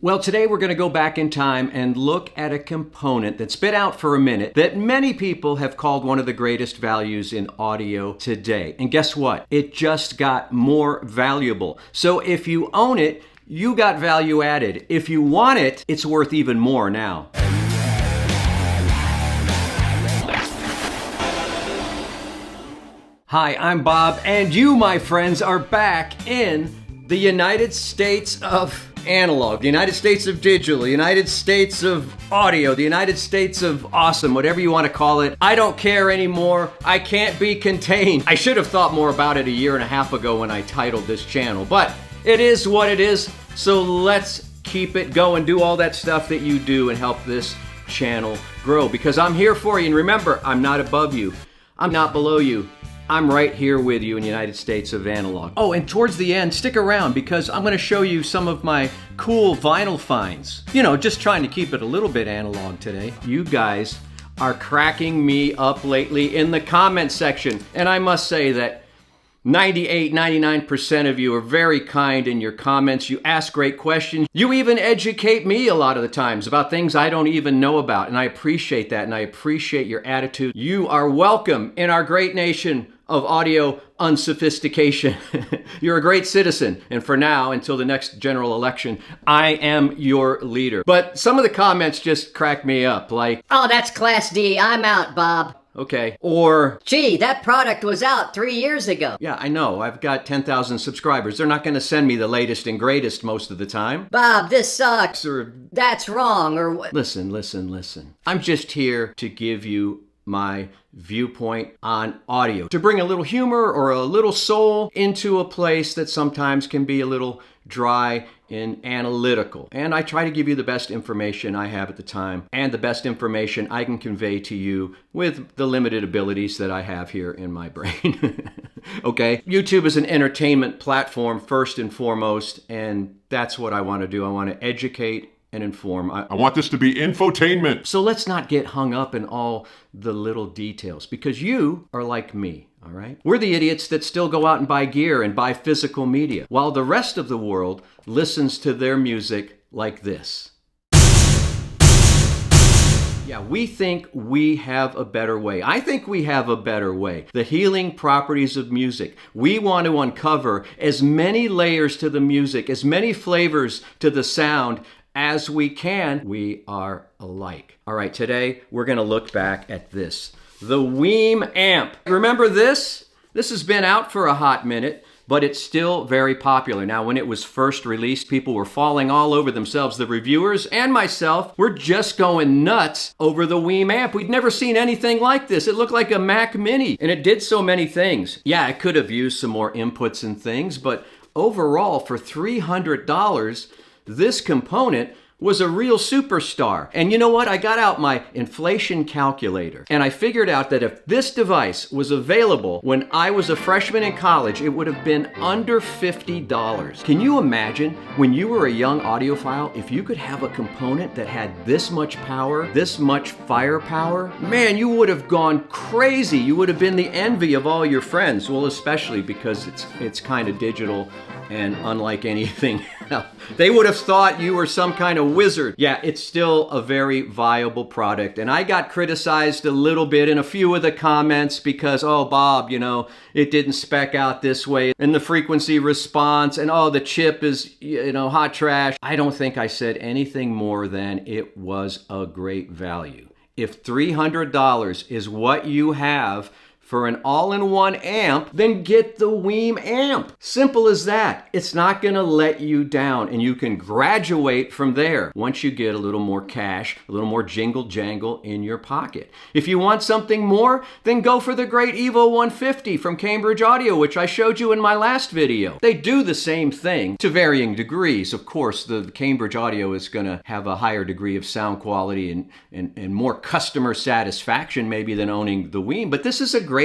Well, today we're going to go back in time and look at a component that's been out for a minute that many people have called one of the greatest values in audio today. And guess what? It just got more valuable. So if you own it, you got value added. If you want it, it's worth even more now. Hi, I'm Bob, and you, my friends, are back in the United States of analog, the United States of digital, the United States of audio, the United States of awesome, whatever you want to call it. I don't care anymore. I can't be contained. I should have thought more about it a year and a half ago when I titled this channel, but it is what it is. So let's keep it going, do all that stuff that you do and help this channel grow, because I'm here for you. And remember, I'm not above you. I'm not below you. I'm right here with you in the United States of analog. Oh, and towards the end, stick around because I'm going to show you some of my cool vinyl finds. You know, just trying to keep it a little bit analog today. You guys are cracking me up lately in the comment section. And I must say that 98, 99% of you are very kind in your comments. You ask great questions. You even educate me a lot of the times about things I don't even know about. And I appreciate that, and I appreciate your attitude. You are welcome in our great nation of audio unsophistication. You're a great citizen. And for now, until the next general election, I am your leader. But some of the comments just crack me up, like, "Oh, that's Class D. I'm out, Bob." Okay. Or, "Gee, that product was out 3 years ago." Yeah, I know. I've got 10,000 subscribers. They're not going to send me the latest and greatest most of the time. "Bob, this sucks." Or, "That's wrong," or what? Listen. I'm just here to give you my viewpoint on audio, to bring a little humor or a little soul into a place that sometimes can be a little dry and analytical. And I try to give you the best information I have at the time and the best information I can convey to you with the limited abilities that I have here in my brain. Okay? YouTube is an entertainment platform first and foremost, and that's what I want to do. I want to educate and inform. I want this to be infotainment. So let's not get hung up in all the little details, because you are like me, all right? We're the idiots that still go out and buy gear and buy physical media, while the rest of the world listens to their music like this. Yeah, we think we have a better way. I think we have a better way. The healing properties of music. We want to uncover as many layers to the music, as many flavors to the sound as we can. We are alike. All right, today we're going to look back at this. The WiiM Amp. Remember this? This has been out for a hot minute, but it's still very popular. Now, when it was first released, people were falling all over themselves. The reviewers and myself were just going nuts over the WiiM Amp. We'd never seen anything like this. It looked like a Mac Mini, and it did so many things. Yeah, it could have used some more inputs and things, but overall, for $300, this component was a real superstar. And you know what? I got out my inflation calculator and I figured out that if this device was available when I was a freshman in college, it would have been under $50. Can you imagine when you were a young audiophile, if you could have a component that had this much power, this much firepower? Man, you would have gone crazy. You would have been the envy of all your friends. Well, especially because it's kind of digital and unlike anything else. They would have thought you were some kind of wizard. Yeah, it's still a very viable product. And I got criticized a little bit in a few of the comments because, oh, Bob, you know, it didn't spec out this way, and the frequency response, and oh, the chip is, you know, hot trash. I don't think I said anything more than it was a great value. If $300 is what you have for an all-in-one amp, then get the WiiM Amp. Simple as that. It's not gonna let you down, and you can graduate from there once you get a little more cash, a little more jingle jangle in your pocket. If you want something more, then go for the great Evo 150 from Cambridge Audio, which I showed you in my last video. They do the same thing to varying degrees. Of course, the Cambridge Audio is gonna have a higher degree of sound quality and more customer satisfaction maybe than owning the WiiM, but this is a great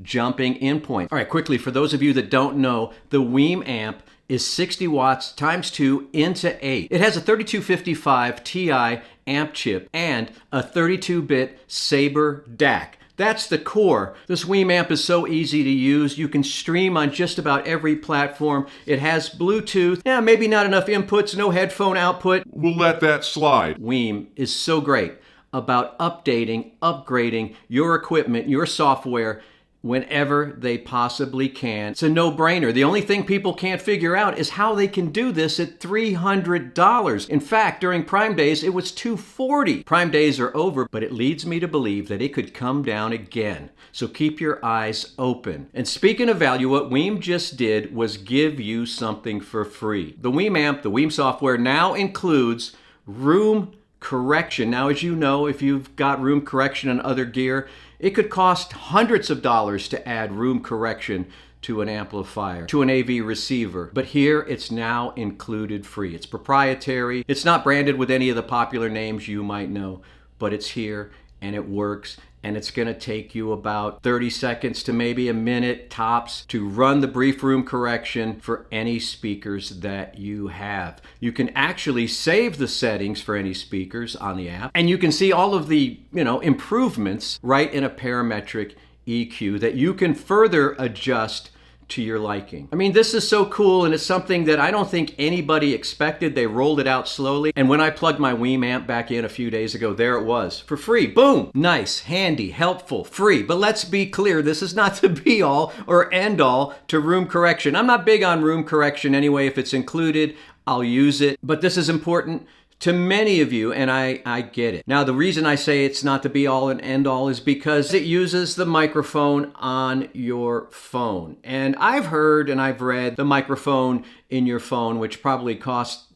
jumping in point. All right, quickly, for those of you that don't know, the WiiM Amp is 60 watts times 2 into 8. It has a 3255 Ti amp chip and a 32-bit Sabre DAC. That's the core. This WiiM Amp is so easy to use. You can stream on just about every platform. It has Bluetooth. Yeah, maybe not enough inputs, no headphone output. We'll let that slide. WiiM is so great about updating, upgrading your equipment, your software, whenever they possibly can. It's a no-brainer. The only thing people can't figure out is how they can do this at $300. In fact, during Prime Days, it was $240. Prime Days are over, but it leads me to believe that it could come down again. So keep your eyes open. And speaking of value, what WiiM just did was give you something for free. The WiiM Amp, the WiiM software, now includes room correction. Now, as you know, if you've got room correction and other gear, it could cost hundreds of dollars to add room correction to an amplifier, to an AV receiver. But here, it's now included free. It's proprietary. It's not branded with any of the popular names you might know, but it's here and it works. And it's going to take you about 30 seconds to maybe a minute tops to run the brief room correction for any speakers that you have. You can actually save the settings for any speakers on the app, and you can see all of the, improvements right in a parametric EQ that you can further adjust to your liking. I mean, this is so cool, and it's something that I don't think anybody expected. They rolled it out slowly, and when I plugged my WiiM Amp back in a few days ago, there it was, for free. Boom! Nice, handy, helpful, free. But let's be clear, this is not the be-all or end-all to room correction. I'm not big on room correction anyway. If it's included, I'll use it. But this is important to many of you, and I get it. Now, the reason I say it's not the be-all and end-all is because it uses the microphone on your phone. And I've heard and I've read the microphone in your phone, which probably costs,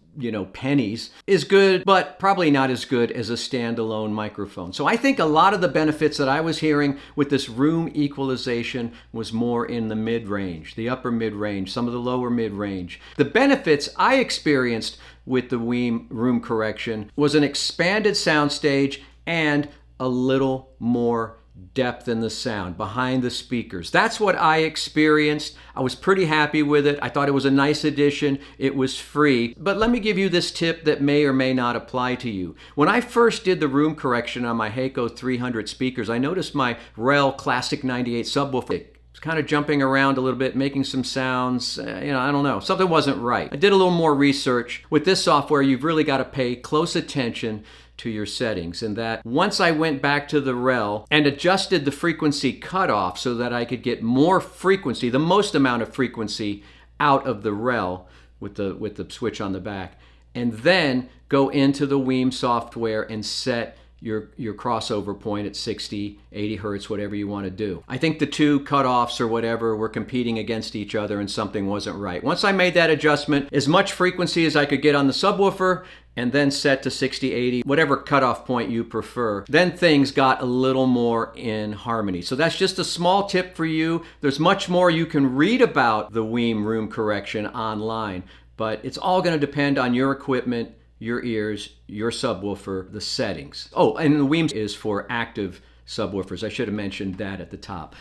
pennies, is good, but probably not as good as a standalone microphone. So I think a lot of the benefits that I was hearing with this room equalization was more in the mid-range, the upper mid-range, some of the lower mid-range. The benefits I experienced with the WiiM room correction was an expanded soundstage and a little more depth in the sound behind the speakers. That's what I experienced. I was pretty happy with it. I thought it was a nice addition. It was free. But let me give you this tip that may or may not apply to you. When I first did the room correction on my Heiko 300 speakers, I noticed my Rel Classic 98 subwoofer kind of jumping around a little bit, making some sounds, I don't know. Something wasn't right. I did a little more research. With this software, you've really got to pay close attention to your settings, and that once I went back to the Rel and adjusted the frequency cutoff so that I could get more frequency, the most amount of frequency out of the Rel with the switch on the back, and then go into the WiiM software and set your crossover point at 60, 80 hertz, whatever you want to do. I think the two cutoffs or whatever were competing against each other and something wasn't right. Once I made that adjustment, as much frequency as I could get on the subwoofer, and then set to 60, 80, whatever cutoff point you prefer, then things got a little more in harmony. So that's just a small tip for you. There's much more you can read about the WiiM room correction online, but it's all going to depend on your equipment, your ears, your subwoofer, the settings. Oh, and the WiiM is for active subwoofers. I should have mentioned that at the top.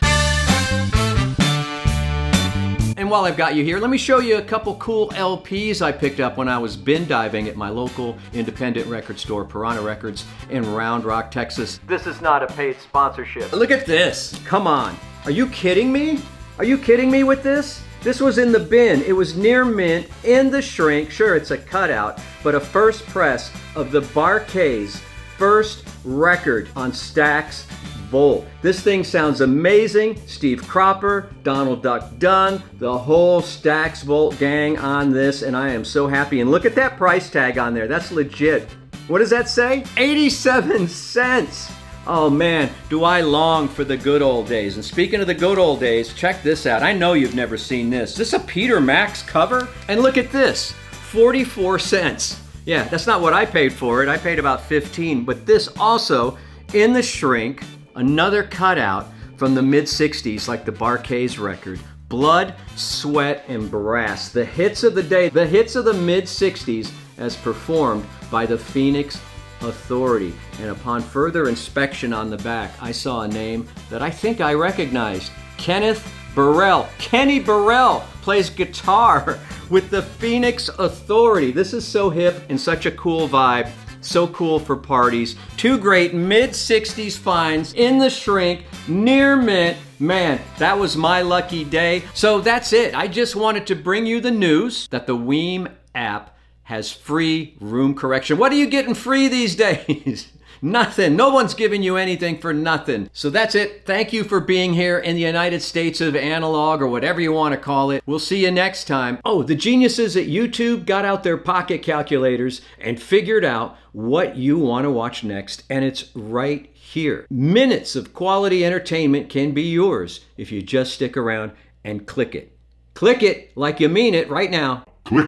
And while I've got you here, let me show you a couple cool LPs I picked up when I was bin diving at my local independent record store, Piranha Records, in Round Rock, Texas. This is not a paid sponsorship. Look at this. Come on. Are you kidding me? Are you kidding me with this? This was in the bin. It was near mint, in the shrink. Sure, it's a cutout, but a first press of the Bar-Kays' first record on Stax Volt. This thing sounds amazing. Steve Cropper, Donald Duck Dunn, the whole Stax Volt gang on this, and I am so happy. And look at that price tag on there. That's legit. What does that say? 87 cents. Oh man, do I long for the good old days. And speaking of the good old days, check this out. I know you've never seen this. Is this a Peter Max cover? And look at this, 44 cents. Yeah, that's not what I paid for it. I paid about 15, but this also in the shrink, another cutout from the mid-60s like the Bar-Kays record. Blood, Sweat, and Brass. The hits of the day, the hits of the mid-60s as performed by the Phoenix Authority. And upon further inspection on the back, I saw a name that I think I recognized. Kenneth Burrell. Kenny Burrell plays guitar with the Phoenix Authority. This is so hip and such a cool vibe. So cool for parties. Two great mid-60s finds in the shrink, near mint. Man, that was my lucky day. So that's it. I just wanted to bring you the news that the WiiM app has free room correction. What are you getting free these days? Nothing. No one's giving you anything for nothing. So that's it. Thank you for being here in the United States of analog, or whatever you want to call it. We'll see you next time. Oh, the geniuses at YouTube got out their pocket calculators and figured out what you want to watch next. And it's right here. Minutes of quality entertainment can be yours if you just stick around and click it. Click it like you mean it right now. Click.